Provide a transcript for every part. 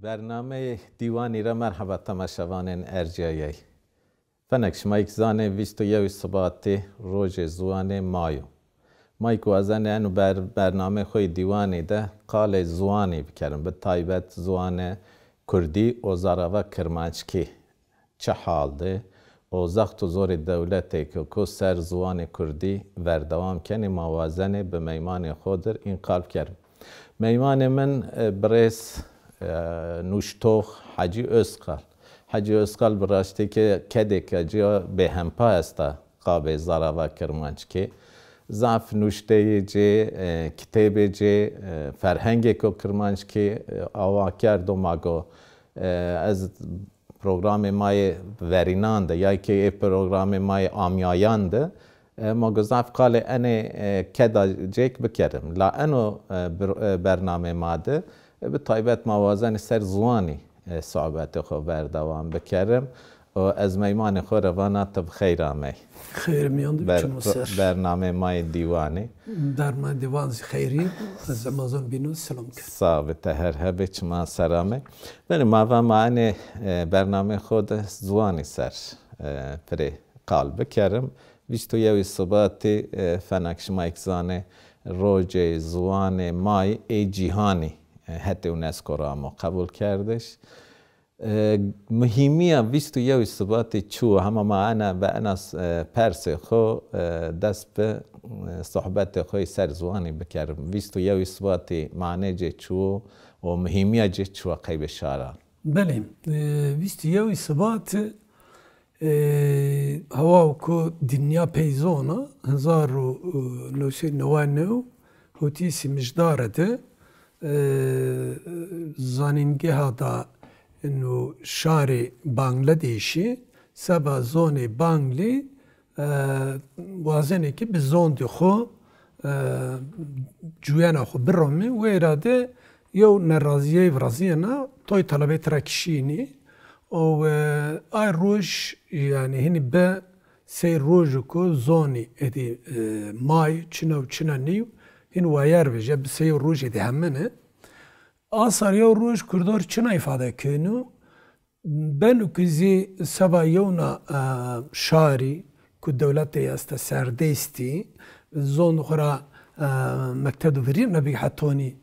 برنامه دیوانی را مرحبا تماشاوان ارجایی. فنکش مایک زانه ویستو یوی صباتی روز زوان مایو. مایک وازنه انو برنامه خوی دیوانی ده قال زوانی بکرم به تایبت زوان کردی و زاراوا کرمانچکی. چه حال ده؟ و زخت زور دولتی که سر زوان کردی وردوام کنی موازنه به میمان خودر این قلب کرد. میمان من برس نوشتوخ حجی اسقال. حجی اسقال براستی که کدی که جا به همپا استا قابل زاراوا کرمانچکی. ضعف نوشته جه کتاب جه فرهنگی که کرمانچکی آوا کرد و ماگو از پروگرام مای ورینانده یا که پروگرام مای آمیایانده ماگو ضعف قال انه کدا جیک بکرم لا انو برنامه ماده به طایبت موازن سر زوانی صحبت خو بردوام بکرم و از میمان خو روانات بخیر آمی خیر میاند بچم سر برنامه مای دیوانی در من دیوان خیری از امازون بینو سلام کرد ثابت هر هبه چما سرامه ولی ما و معنی برنامه خود زوانی سر پری قال بکرم ویستو یوی صباتی فنکش مایکزانه روز زوان مای ای جیهانی حتی اونسکو را ما قبول کردش مهمیه ویستو یوی صباتی چو همه معنا به اناس پرس خو دست به صحبت خوی سر زوانی بکرم ویستو یوی صباتی معنی جه چو و مهمیه جه چو قیب شاران بله ویستو یوی صبات هوا کو دنیا پیزونا 1999 هوتیسی مجدارده زانینگه دا انو شار بانگلادیشی سبا زون بانگلی وازنه که به زون دی خو جویانا خو برمی و اراده یو نرازیه ورازیه نا توی طلبه ترکشینی و آی روش یعنی هنی به سی روزو که زونی ادی مای چنا و چنا نیو هن وایار بجه به سی روز ادی همینه آثار یو روز کردار چنا ifade کنو ben ukizi saba yona şari ku devlette yasta serdesti zon khura mektebu verir nabi hatoni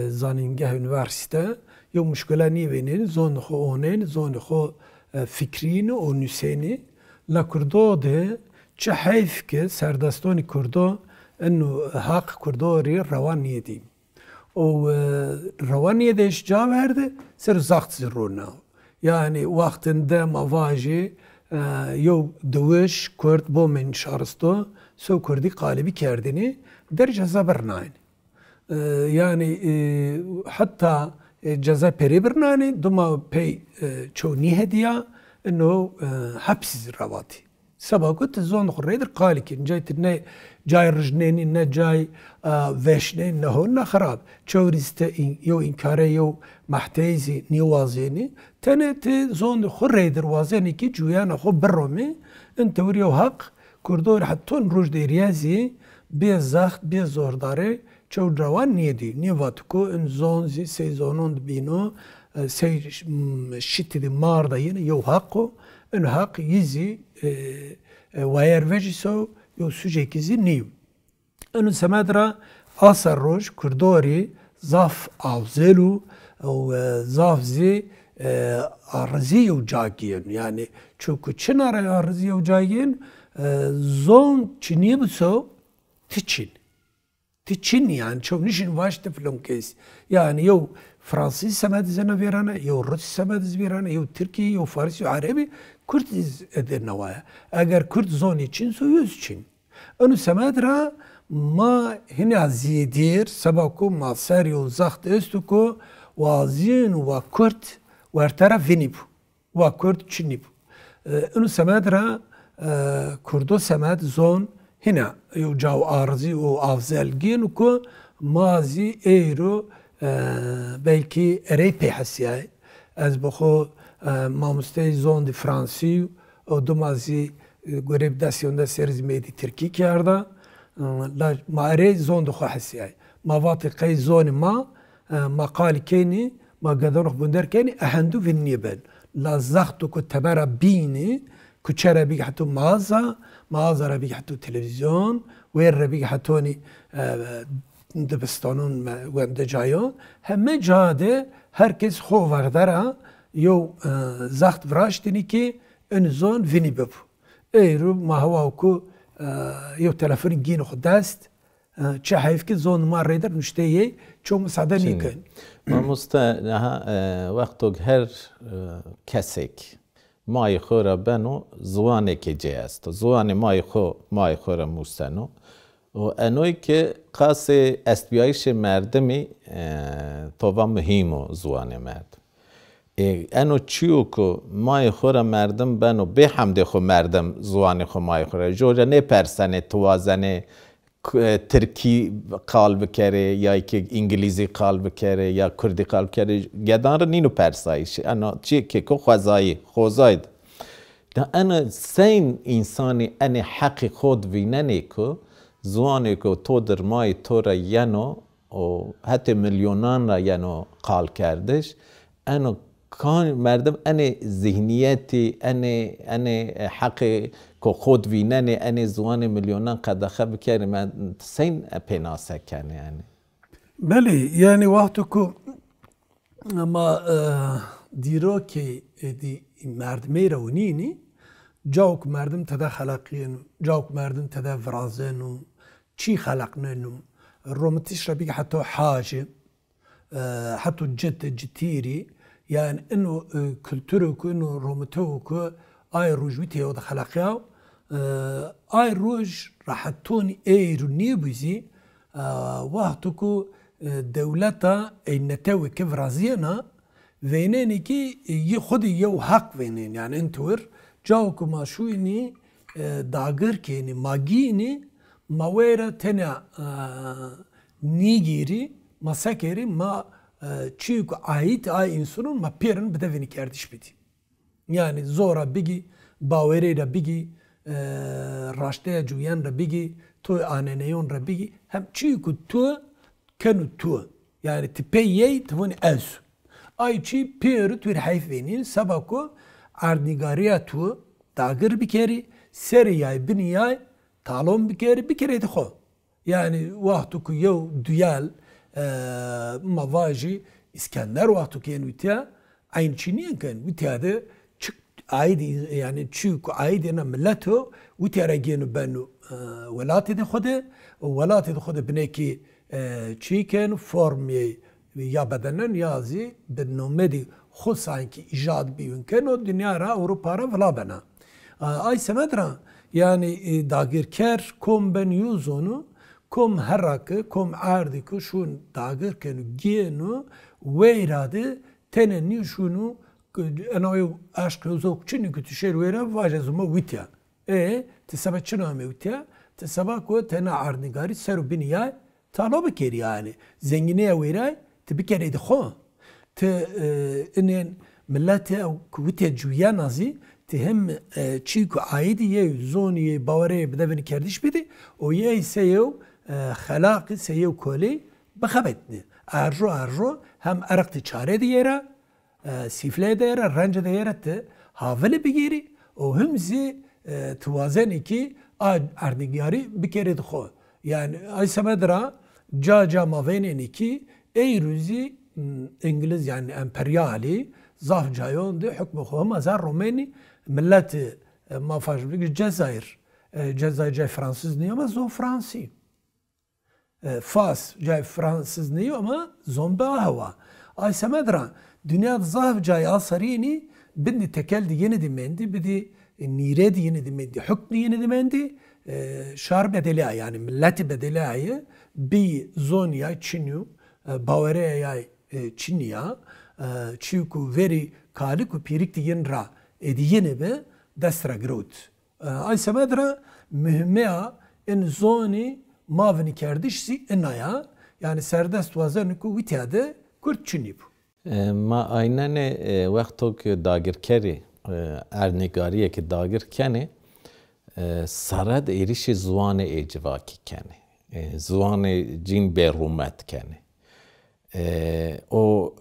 zaningah üniversite yo müşküla ni venin zon kho onen zon kho fikrini o nüseni la kurdo de çe hayf ke serdastoni kurdo ennu hak kurdori ravaniyedi o ravaniye de işca verdi ser zaht zirruna yani vaktinde mavaji yo dövüş Kurd bu men şarsto so Kurdi galibi kerdini derece zabernayn yani hatta ceza peri bernani duma pey çoni hediye انه حبس الرواتي سبا كنت زون خريدر قال كي جايت نه جاي رجنين نه جاي وشنين نه هون خراب تشوريست يو انكاري يو محتيزي نيوازيني تنت زون خريدر وازيني كي جويانا خو برومي انت وريو حق كردور حتى روج دي ريازي بيزاخت بيزورداري چو روان نيدي نيواتكو ان زون زي سيزونون بينو سي شتي دي ماردا يني يو حقو ان حق يزي واير وجسو يو سوجيكيزي نيو انو سمادرا اثر روج كردوري زاف اوزلو او زاف زي ارزي وجاكين يعني چوكو چنار ارزي وجاكين زون چنيبسو تيچين تيچين يعني چو نشين واشت فلون كيس يعني يو فرانسي سماد زنا فيرانا يو روسي سماد فيرانا يو تركي يو فارسي يو عربي كرد ادر نوايا اگر كرد زوني چين سو يوز چين انو سماد را ما هنا زيدير سباكو ما ساريو زخت استوكو وازين وكرد وارترا فينيبو وكرد چينيبو انو سماد را كردو سماد زون هنا يو جاو ارزي و افزلگين وكو مازي ايرو belki erey peyhasiyay az bxo mamustey zon di Fransi o domazi görevdasyonda serzmedi Türkiye karda ما اري زون دخو حسياي ما فاتي قي زون ما قال كيني ما قدروا بندر كاني أهندو في النيبال لا زختو كتبارا بيني كتشارا بيجي حتو مغازة ربيجي حتو تلفزيون وير ربيجي حتوني دبستانون وهم دجايون همه جاده herkes خو وردارا يو زخت فراشتني كي انزون فيني ببو ايرو ما هو كو يو تلفون جينو خداست چه حیف که زون ما ریدر نشتهیه چون مساعده نیکن ما وقتو هر کسیک مای خورا بنو زوانه که جه است زوانه مای خورا موستنو و انوی که قاس استبیایش مردمی طبعا مهمو زوانه مرد انو چیو که مای خورا مردم بنو به حمد خو مردم زوانه خو مای خورا جوجه نه پرسنه توازنه ترکی قال بکره یا که انگلیسی قال بکره یا کردی قال بکره گدان رو نینو پرسایش انا چی که خوزاید ده انا سین انسانی ان حق خود ویننی که زوانی که تو در مای تو را ینو و حتی میلیونان را ینو قال کردش انا کان مردم ان ذهنیتی ان حق که خود ویننه ان زوان میلیونان قدخه بکره من سین پناسه کنه یعنی بله یعنی وقتی که ما دیرو که دی مردمی رونینی جاوک مردم تدا خلقین جاوک مردم تدا فرازنو چی خلقننو رومتیش را بگه حتی حاجه حتی جتیری يعني انه كلتورك انه رومتوك اي روجوتي او خلقيا اي روج راح توني اي رنيبوزي وقتكو دولتا النتاوي كفرازينا فينيني كي يخدي يو حق فينين يعني انتور جاوكو ماشويني داغر كيني ماجيني ماويرا تنا نيجيري ما سكري ما چیک ait ay insanın ma perin bedevini kardeş biti. Yani zora bigi baveri ra bigi raştaya juyan ra bigi to aneneyon ra bigi hem çiku to kanu to yani tipeye tvoni az. Ay çi per tu hayfenin sabako arnigariya to dagır bir kere seriyay biniyay talon bir kere de xo. Yani vaqtu ku yev duyal مواجه اسکندر وقتی که نوتیا این چینی کن وتیا ده چک عیدی یعنی چیک عیدی نه ملته وتیا رجین بنو ولاتی ده خوده بنه کی چیکن فرمی یا بدنن یازی بنومه دی خود سانکی ایجاد بیون کن و دنیا را اروپا را ولا بنا ay semedra yani dagirker kom ben yuzonu kom herrakı, kom ardikı şun dağırken giyenu veyradı teneni şunu anayo aşkı zokçunu kütüşer veyra vajazuma vitya. Tesaba çıname vitya. Tesaba ko tena arnigari seru biniya talabı keri yani. Zengineye veyra te bir kere de xo. Te inen millete vitya juya nazi te hem çiku aidi ye zoni bavare bedevini kerdiş bidi. O ye ise yev خلاقی سیو کلی بخبتنی ارجو هم ارقتی چاره دیره سیفله دیره رنج دیره ته حاوله بگیری و همزی توازنی که اردگیاری بکره دخو yani ay semedra ca maveni ki ey ruzi İngiliz yani emperyali zaf cayon de hükmü xoma zar Romani millet ma fajbik Cezayir Fransız niye ama zon Fransi Fas cay Fransız niye ama zombi hava. Ay semedra dünya zaf cay asarini bindi tekel yeni dimendi bidi nire yeni dimendi hükmü yeni dimendi şar bedela yani milleti bedelayı bir zonya Çinyu Bavaria Çinya çiku veri kaliku pirik yenra ediyene be destra grot. Ay semedra mühimmeya en zoni mavini kerdişsi enaya yani serdest vazeniku vitade kurt çinip. Ma aynen vakto ki dagirkeri ernigariye ki dagirkeni sarad erişi zuane ecvaki keni zuane cin berumet keni o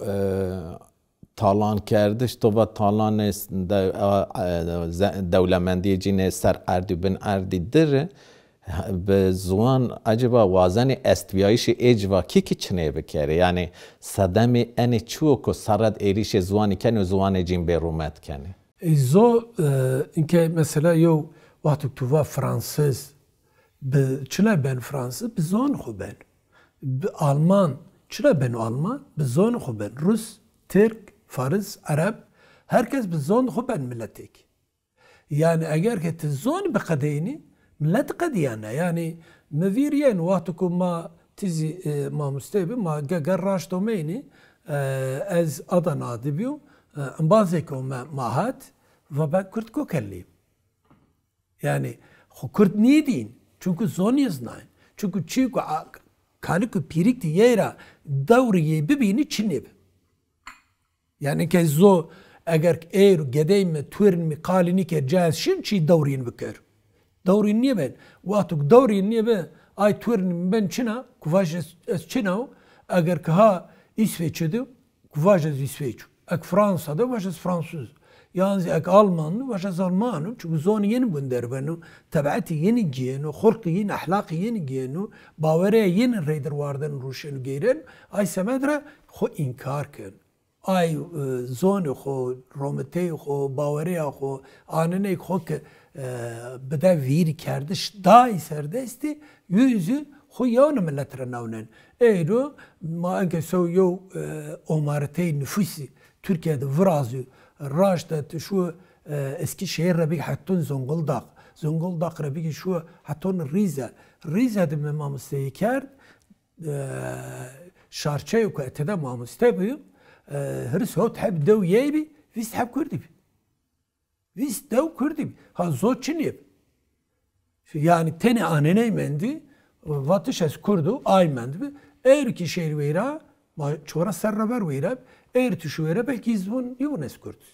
talan kerdش تو با talan دولمندی جین سر اردی بن اردی دره به زوان عجبا وازن استویایش اجوا کی چنه بکره یعنی صدم ان چو کو سرد ایریش زوانی کنه زوان جین برومت کنه زو اینکه مثلا یو وقتی تو فرانسیز به چنه بن فرانسیز به زون خوبن به آلمان چرا بن آلمان به زون خوبن روس ترک فارس عرب herkes به زون خوبن ملتك يعني اگر که تزون بقديني ملت قديانا يعني مفيريان وقتكم ما تزي ما مستيبي ما قراش توميني از ادنا دبيو انبازيكو ما هات وبا كرتكو كليم يعني خو كرت نيدين çünkü zon yaznayn çünkü çiğku kalıkı pirikti yera davriye bibini çinib yani ke zo eğer eğer gedey mi turin mi kalini ke caz şin çi davrin bikir davrin niye ben vatuk davrin niye ben ay turin ben çina kuvaj es çina eğer ki ha İsveç'de kuvaj es İsveç ek Fransa'da kuvaj es Fransız yani ek Alman kuvaj es Alman çünkü zonu yeni gönder benu tabiatı yeni giyenu xulqi yeni ahlakı yeni giyenu bavariye yeni reyder vardan ruşenu geyren ay semedre xo inkar kın ay zonu xo romete xo bavariye xo anene xo ke beda vir kerdiş da serdesti yüzü xo yavne milletre navnen eyro ma enke so yo omarete nüfusi Türkiye'de vrazı rajda şu eski şehir rabik hattun Zonguldak rabik şu hattun Rize de mamusteyi kerd şarçayı ko etede mamusteyi hırs hot hep dev yebi vis hep kurdi vis dev kurdi ha zot çinip yani tene anene mendi vatış es kurdu ay mendi eğer ki şehir veyra çora serraver veyra eğer tuşu veyra belki izvon yunes kurdu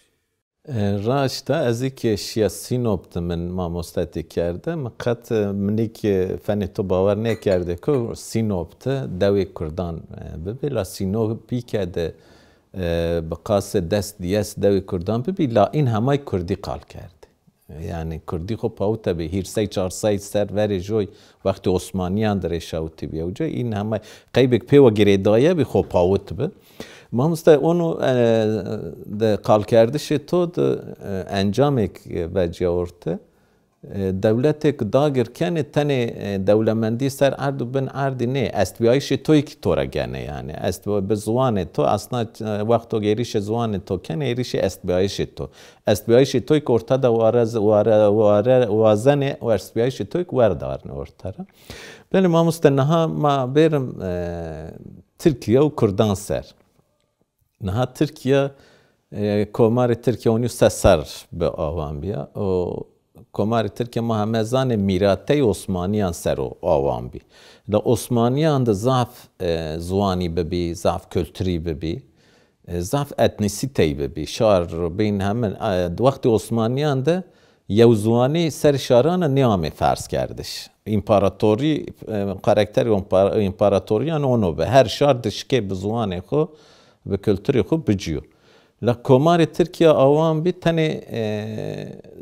راشتا از اینکه شیا سینوبت من ماموستاتی کرده مقت منی که فنی تو باور نکرده که سینوبت دوی کردان ببی لا سینوبی کرده بقاس دست دیس دوی کردان ببی لا این همه کردی قال کرده یعنی کردی خب پاوتا به هیر سی چار سی سر وری جوی وقتی عثمانیان در شاوتی بیا و جای این همه قیبک پیو گریدایه بی خب پاوت به ماموستا اونو ده قال کردش تو ده انجامک وجه ورته دولتک داگر کنه تنه دولمندی سر اردو بن اردی نه استویایش توی که تو را گنه یعنی استوی به زوان تو اصلا وقتو گیریش زوان تو کنه ایریش استویایش تو استویایش توی که ارتده وازنه و استویایش توی که وردارنه ارتده بله ماموستا نها ما برم ترکیه و کردان سر نها ترکیه کمار ترکیه اونیو سر به آوان بیا و کمار ترکیه ما همه زن میراته عثمانیان سر و آوان بی ل عثمانیان ده ضعف زوانی ببی ضعف کلتری ببی ضعف اتنیسیتی ببی شار بین همه وقتی عثمانیان ده یو زوانی سر شاران نیامه فرض کردش امپراتوری کاراکتر امپراتوریان اونو به هر شار دشکه به زوانی خو به کلتوری خوب بجیو لکومار ترکیه آوان بی تنه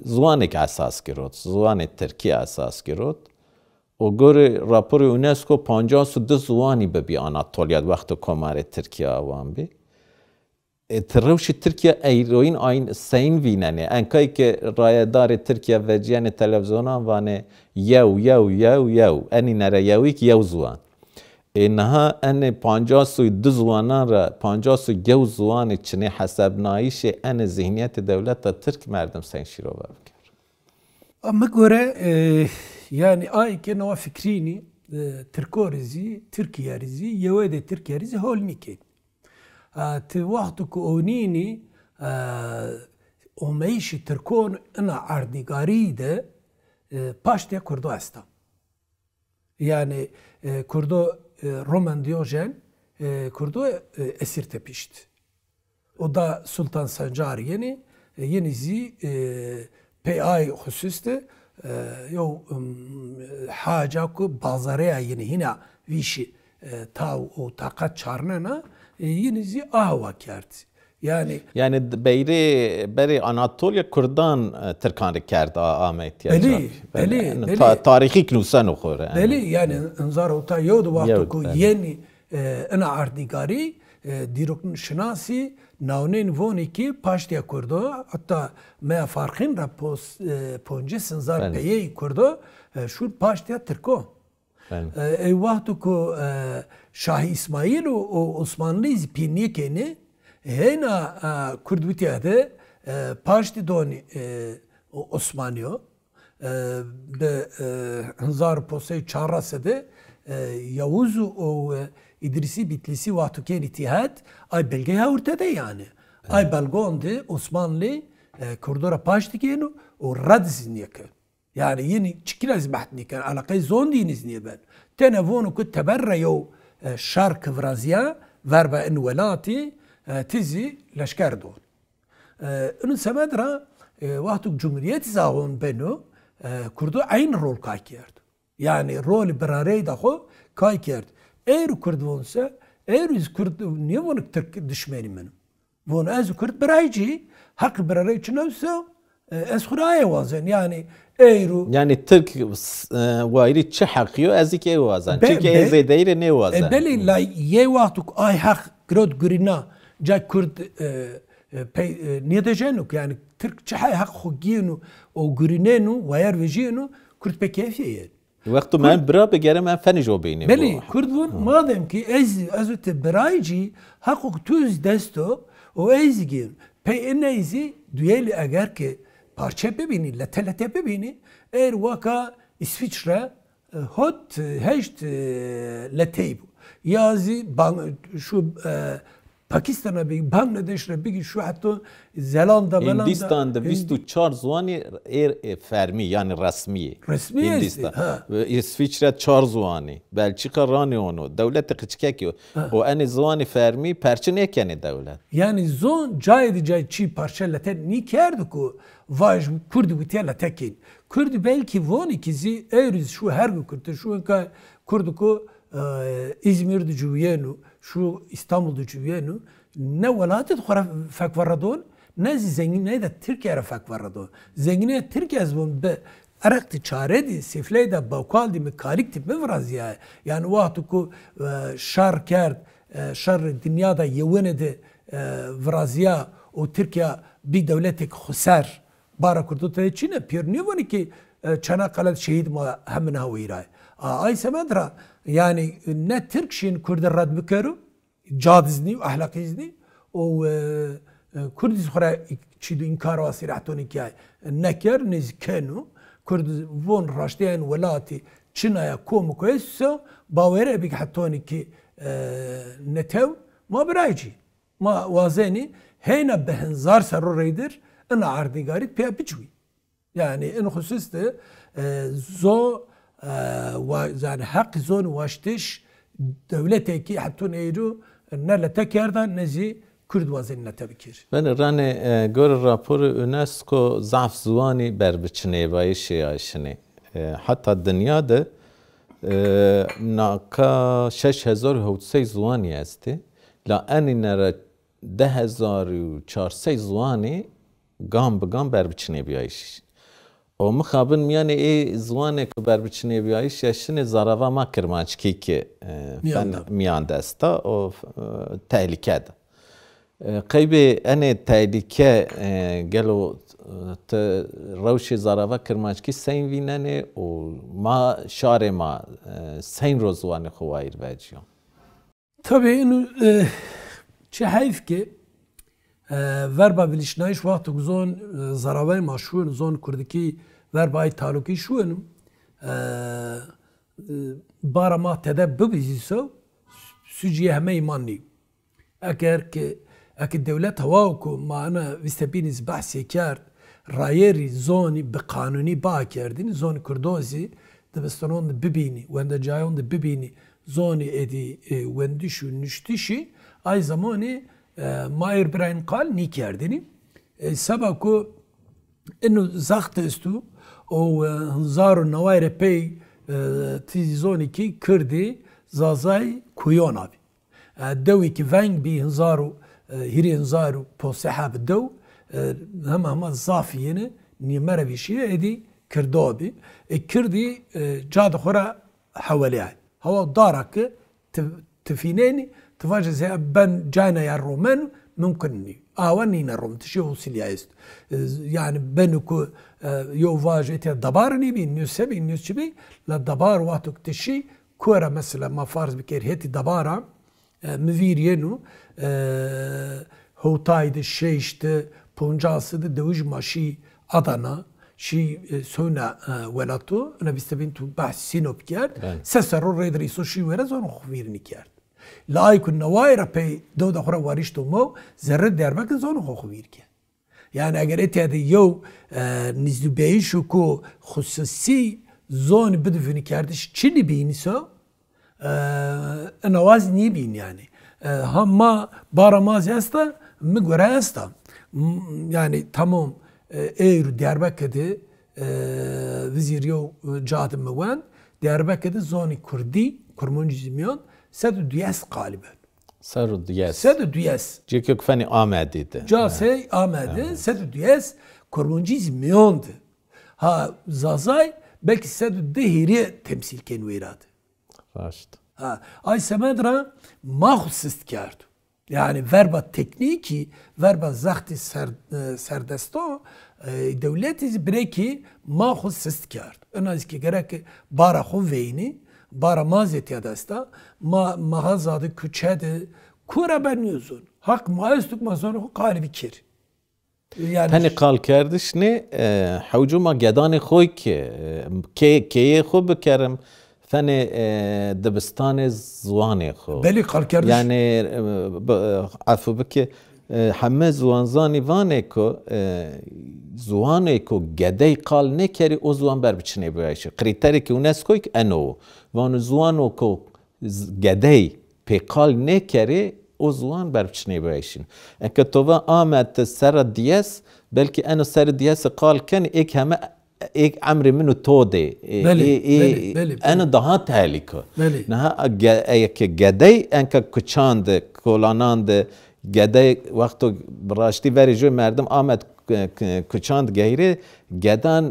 زوانی که اساس کرد زوانی ترکیه اساس کرد و گوری راپور یونسکو 52 زوانی ببی آناتولیا وقت کومار ترکیه آوان بی تروش ترکیه ایروین آین سین ویننه انکایی که رایدار ترکیه و جیان تلویزیونان وانه یو انی نره یوی که یو زوان اینها ان 52 زوانان را 52 زوان چنه حساب نایش ان ذهنیت دولت ترک مردم سین شیرو بکر. اما göre yani ay ki nova fikrini Türkorizi, Türkiyerizi, yevede Türkiyerizi holnike. Ti vaktu ku onini o meyşi Türkon ana ardigari de paşte Kurdo estam. Yani Kurdo Roman Diyojen Kurdo esir tepişti. O da Sultan Sancar yenizi peyay hususte yo haca ku bazaraya yeni hina vişi tav o takat çarnana yine zî ahwa kerd. Yani beri Anatolya Kurdan Türkan kerdi Ahmet ya. Belê. Tarixî kinûsan oxore. Belê yani inzar ota yod waxtu ku yeni ina ardîgarî dîrokên şinasî navnên vonekî paştiya Kurdo hatta me farxên ra ponce sinzar peyê Kurdo şûr paştiya Tirko. Ey waxtu ku Şahî İsmaîl û Osmanlî pîniyekê hena Kurd witiya de paştî donî Osmaniyo bi hezar posey çara sede Yavuz û İdrisî Bitlîsî waxtukên îtîhad ay belgeya hewrte de yani. Ay belgon de Osmanlî Kurdora paş dikên û red ziniyeke. Yani yeni çikîla zbeht nikin alaqey zon dîniz niye ben. Tene vonu ku teberreyo şar kıvraziya verbe in welatî tizi leşker don. Ünün semedra waxtuk Cumhuriyet zavon beno Kurdu aynı rol kay kerdi. Yani rol birarey daxo kay kerdi. Eğer Kurd vonsa, eğer iz Kurd niye vonuk Türk düşmenim benim. Von ez Kurd biraycı, hak birarey çınavsa ez xuraya vazen. Yani Türk vayri çi hakiyo ezik ey vazan. Çünkü ezedeyre ne vazan. Beli la ye waxtuk ay hak grod gurina ca Kurd niye dejenuk yani Türk çi hak xugiyenu o gurinenu vayar vejiyenu Kurd pekeyfiye. وقتی من برا بگیرم من فنی جو بینیم. بله کردون مادام که از ات برایجی حقوق توز دستو و ایزگیر پی این ایزی دویلی اگر که پارچه ببینی لطلته ببینی ایر واقع İsviçre hot heşt leteybu yazı şu Pakistan'a bir Bangladeş'e bir şu hatta Zelanda Hindistan'da 24 zuani fermi yani resmi. Resmi Hindistan. İsviçre 4 zuani. Belçika rani onu. Devlet kıçkekiyor. O en zuani fermi perçin ekeni devlet. Yani zon cay çi parçaleten ni kerdi ku vaj Kurdu bitiyala tekin. Kurdu belki von ikizi eğriz şu her gün Kurdu şu Kurdu ku İzmir'de cüviyenu şu İstanbul'da cüviyenu ne velatı khara fakvaradon ne zengin ne de Türkiye'ye fakvaradon zengine Türkiye zbun be arakti çaredi sifleyde bakaldi mekalikti bevraziya yani vakti ku şar kerd şar dünyada yevenede vrazia o Türkiye bir devletik khusar bara kurdu te Çin'e pirni voni ki Çanakkale şehit ma hemen haviray ay semedra yani ne Türk şeyin Kürt'e rad bikeru cadizni ahlakizni o Kürdiz xora çiğdu inkar vasir ahtoni ki neker nizkenu Kürt von raştiyen velati Çin'e komu koysa bavere bir ahtoni ki netev ma birayci ma vazeni heyna behenzar saruraydır en ardigarit piya biçvi yani en hususte zo yani hak zon vaştiş devleteki hattun eyru nerle tekerden nezi Kürt vazenine tebikir. Ben rane gör raporu UNESCO zaf zuani berbiçine bayişi ayşini. Hatta dünyada naka 6000 zuani esti. La eninere 10400 zuani gam begam berbiçine bayişi. O mukabın miyane zwane ku berbiçine biayış yaşını zarava ma kirmançki ki miyan desta o tehlikede. Qeybi ene tehlike gelo rawşi zarava kirmançki sen vinane o ma şare ma sen rozwane xwayir veciyon. Tabii inu çi hayf ki verba bilişnayış vakti zon zaravay maşhur zon kurdaki verbay taluki şuenum bara ma tedeb biziso süciye heme imanni eğer ki devlet havaku mana vistebiniz bahsi kard rayeri zoni be kanuni ba kerdin zon kurdozi debestanon bibini wende cayon de bibini zoni edi wendi şu nüştişi ay zamani Mair Brain kal ni kerdini sabaku inu zaxte istu o zaru navaire pey tizoni ki kırdi zazay kuyon abi. دوي كي فانج بي هنزارو هيري هنزارو بوسحة بالدو هما الزافيين نيمرة بيشي ادي كردوبي الكردي جاد خورا حواليها هو دارك تفينيني تفاجئ زي بن جانا يا الرومان ممكن آوانينا الروم تشيو سيلياست يعني بنكو يو فاج اتي الدبار نبي نيوز سبي نيوز شبي لا الدبار واتو تشي كورا مثلا ما فارس بكير هيتي دبارة مفيرينو هو تايد الشيشت بونجاس دوج ماشي أدانا شي سونا ولاتو انا بيستبين تو بحث سينو بكير سسرو ريدري سوشي ورزون خفيرني كير لا يكون نوايرا بي دو دخرا واريشتو مو زرد دربك زون خفير كير يعني اگر اتي هذا يو نزدو بيشو كو خصوصي زون بدفني كيردش چني بينيسو نواز نيبين يعني هم ما باراماز استا مگوره استا يعني تمام ايرو دياربكر'de وزيريو جادم موان دياربكر'de زوني كردي كرمونجيزميون سدو دياس غالبا سدو دياس جيكوك فاني آمديد جاسي آمده سدو دياس كرمونجيزميون ها زازاي belki سدو دهيري تمثيل كان ويراد راشد اي سمدرا ما خصست كاردو يعني verba tekniki, verba zaxti serdesto devleti breki ma xud sist kard. Önaz ki gerek bara xu veyni, bara mazet ya desta, ma mağazadı küçedi, kura beniyorsun. Hak maestuk mazonu qalibi kir. Yani hani qal kardiş ne havcuma gedani khoy ki xu bikerim فني دبستان زواني خو بلي قال كردش يعني عفو بك حمى زوانزاني وانيكو زوانيكو جدي قال نكري او زوان بر بچني بايش كريتيري كي يونسكو انو وان زوانوكو جدي بي قال نكري او زوان بر بچني بايشين انك توبا امت سر دياس بلكي انو سر دياس قال كان اك هم ایک امر منو توده بله انا دهات هلیکو نه یک گدی انکه کچاند کولاناند گدی وقتو براشتی وری جو مردم آمد کچاند گهیره گدان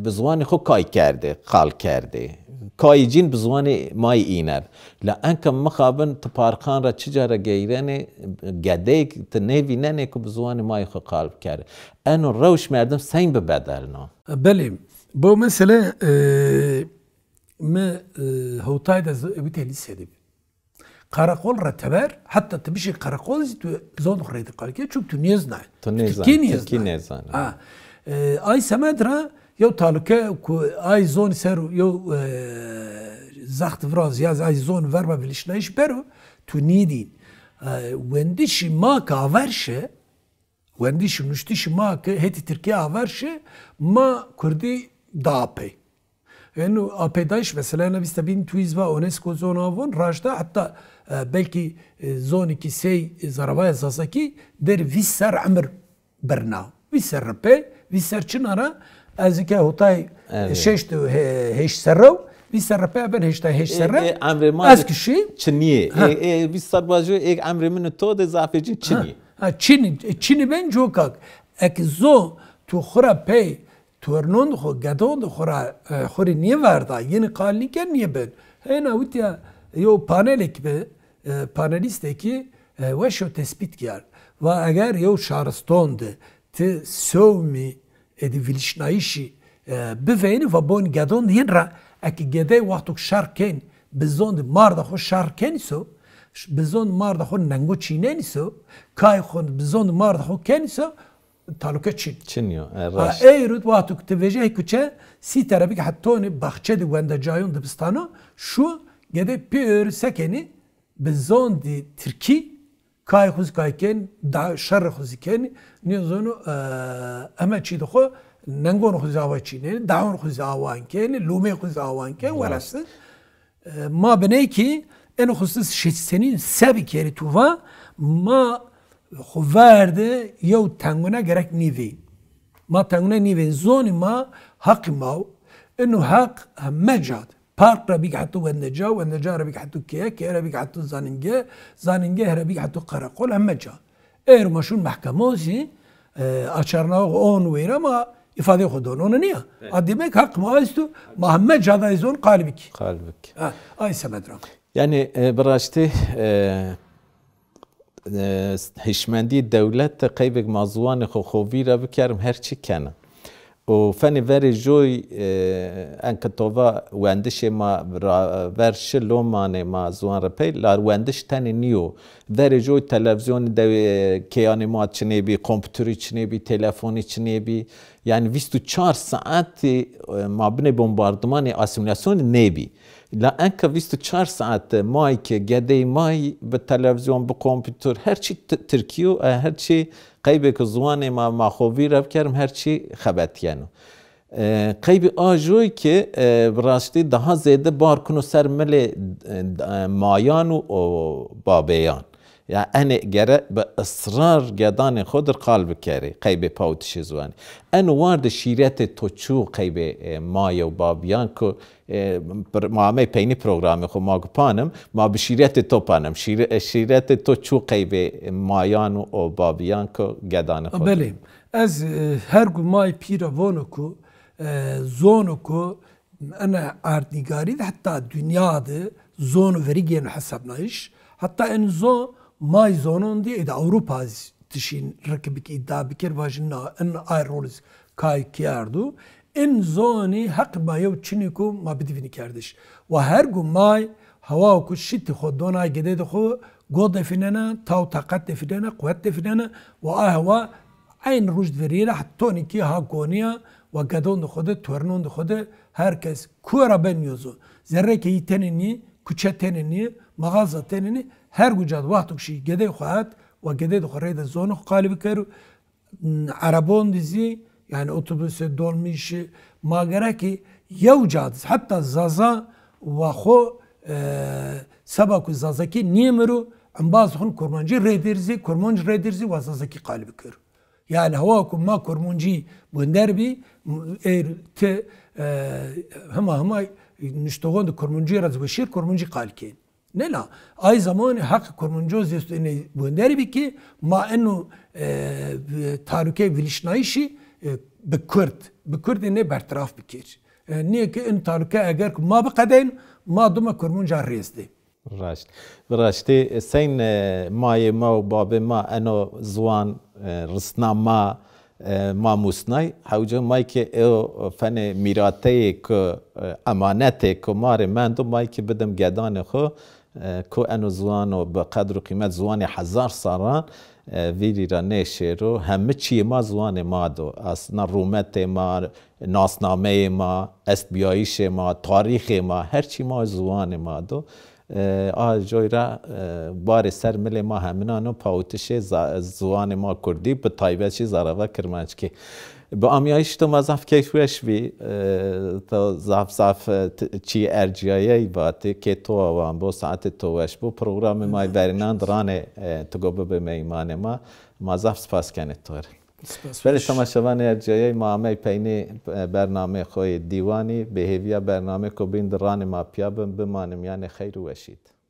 بزوان خو کای کرده خال کرده کای جین بزوان مای اینر لا انکه مخابن تپارخان را چجاره گهیرنه گدی تنویننه که بزوان مای خو قلب کرده انو روش مردم سین ببدلنا بله bu mesele هوتايدا بتهلي سيدي karakol reteber hatta tabii şey karakol zitu zon xreydi qalki çünkü tunezna tunezna ay semedra yo taluke ku ay zon seru yo zacht vraz ya ay zon verba bilişnaiş beru tunidin wendiş ma ka verşe wendiş nuştiş ma ke heti Türkiye averşe ma kurdi dağpey yani apedayış mesela ne bistabin tuizva UNESCO zonavon rajda hatta belki zoni ki sey zaravaya zasaki der visser amr berna visser pe visser çınara azike hotay şeştu heş serrav visser pe ben heşta heş serrav az kişi çiniye visser bazı ek amr min to de zafeci çiniye çini ben jokak ek zo tu khra pe تورنون خو گدون خوری نیه وردا یعنی قالی کن نیه بن هینا ویتیا یو پانلیک به پانلیسته کی وشو تثبیت کرد و اگر یو شهرستان ده تی سومی ادی ویلشنایشی بفینی و بون گدون دین را اکی گده وقتو شرکن بزوند مرد خو شرکن سو بزوند مرد خو ننگو چیننی سو کای خو بزوند مرد خو کنی سو taluke Çinyo. Eyrut vatuk teveceh kuçe si tarafik hattoni bahçe de wenda cayun dibistano şu gede pür sekeni bizon di Türki kay khuz kayken da şer khuziken ne zonu ama çi dxo nangon khuz avaçine daun khuz avanken lume khuz avanken warası ma beneki en khusus senin sebi keri tuva ma خورده یو تنگونه گرک نیوی ما تنگونه نیوی زونی ما حق ماو انو حق همه جاد پارک را بیگ حتو وندجا را بیگ حتو که را بیگ حتو زانینگه را بیگ حتو قرقل همه جا ایر ماشون محکموزی اچرناو اون ویرا ما ifade خودون onu niye? Demek hak mağazdu Muhammed Cadayzon kalbik. Ay semedram. Yani براشتی هشمندی دولت قیبک مازوان خوی را بکرم هرچی کنه و فنی وری جوی انکتووا وندش ما ورش لومانه ما زوان رپی لار وندش تنی نیو وری جوی تلویزیون کیانی ما چنی بی کامپیوتری چنی بی تلفنی چنی بی yani 24 saat ما بین بمباردمان اسیمیلاسیون نبی لا انکه 24 saat مای که گدی مای به تلویزیون به کامپیوتر هرچی ترکیو هرچی قیبه که زوان ما خوبی رب کردم هرچی خبرتیانو قیب آجوی که براستی daha زیاده بار کنو سر مل مایان و بابیان یا ان گره به اصرار گدان خود قلب کری قیب پاوتش زوانی ان وارد شیرت تو چو قیب مای و بابیان که ما می پینی پروگرامی خو ما گپانم ما به شیرت تو پانم شیرت تو چو قیب مایان و بابیان که گدان خود بله از هر گو مای پیرا وانو کو زونو کو انا اردنگاری حتی دنیا ده زونو وریگین حساب نایش حتی ان زون مای زونون دی اد اوروپا تشین رکبک ادعا بکر واجنا ان ایرولز کای کیاردو این زونی حق ما یو چنیکو ما بدیونی کردش و هر گو مای هوا کو شت خودونا گده خو گود فیننا تاو طاقت فیننا قوت فیننا و هوا عین رشد وریرا حتونی کی ها گونیا و گدون خود تورنون خود herkes کورا بنیوزو ذره کی تننی کوچه تننی مغازه تننی her gücad vakti kişi gede xuat ve gede xoreyde zonu qalbi keru arabon dizi yani otobüse dolmuş magara ki yevcad hatta zaza ve xo sabaku zazaki nimeru ambaz xun kurmancı redirzi ve zazaki qalbi keru yani hava ku ma kurmunci bunderbi te hama niştoğun da kurmunci razbeşir kurmunci qalken نه لا ای زمان حق کرمانجوز است این بونداری بی که ما انو تاریخی ویلشنایشی به کرد اینه برطرف بکیر نیه که این تاریخی اگر ما بقدین ما دوم کرمانجا ریزده راشتی سین مای ما و باب ما انو زوان رسنا ما موسنای حوجه مای که او فن میراته که امانته که ماره من دو مای که بدم گدان خو که انو زوانو به قدر و قیمت زوان 1000 سالان ویری را نشیرو همه چی ما زوان ما دو اصلا رومت ما ناسنامه ما اسبیایش ما تاریخ ما هر چی ما زوان ما دو جای را بار سر مل ما همینانو پاوتش زوان ما کردی به تایبتی زراوه کرمانچ که با آمیایش تو مزاف کیفوش بی تو زاف چی ارجیایی باتی که تو آوان بو ساعت توش بو پروگرام ما برینان درانه تو گوبه به میمان ما مزاف سپاس کنه طور ولی تماشاوان ارجیایی ما همی پینی برنامه خوی دیوانی به هیویا برنامه کو بین درانه ما پیابم بمانم یعنی خیر وشید